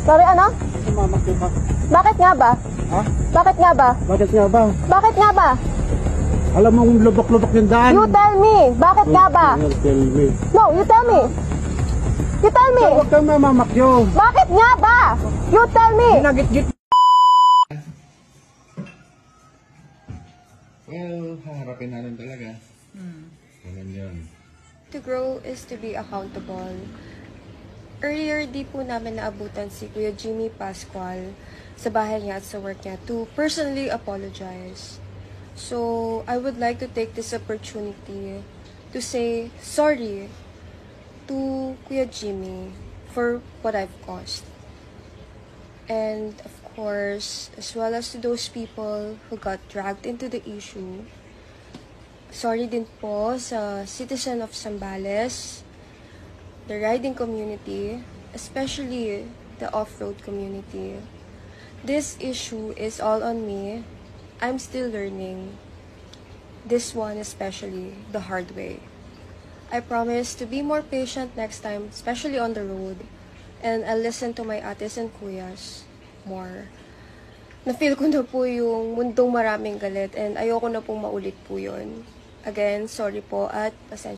Sorry, ano? Bakit nga ba? Ha? Bakit nga ba? Bakit nga ba? Bakit nga ba? Alam mong lubok-lubok yung daan. You tell me. Bakit nga ba? Tell me. No, you tell me. You tell me. Huwag kang mamamakyo. Bakit nga ba? You tell me. Ginagit-git. Well, haharapin natin talaga. Ganun yun. To grow is to be accountable. Earlier, di po namin naabutan si Kuya Jimmy Pascual sa bahay niya at sa work niya to personally apologize. So, I would like to take this opportunity to say sorry to Kuya Jimmy for what I've caused. And, of course, as well as to those people who got dragged into the issue, sorry din po sa citizen of Zambales, the riding community, especially the off-road community. This issue is all on me. I'm still learning. This one especially, the hard way. I promise to be more patient next time, especially on the road. And I'll listen to my ates and kuyas more. Na-feel ko na po yung mundong maraming galit and ayoko na pong maulit po yun. Again, sorry po at pasensya.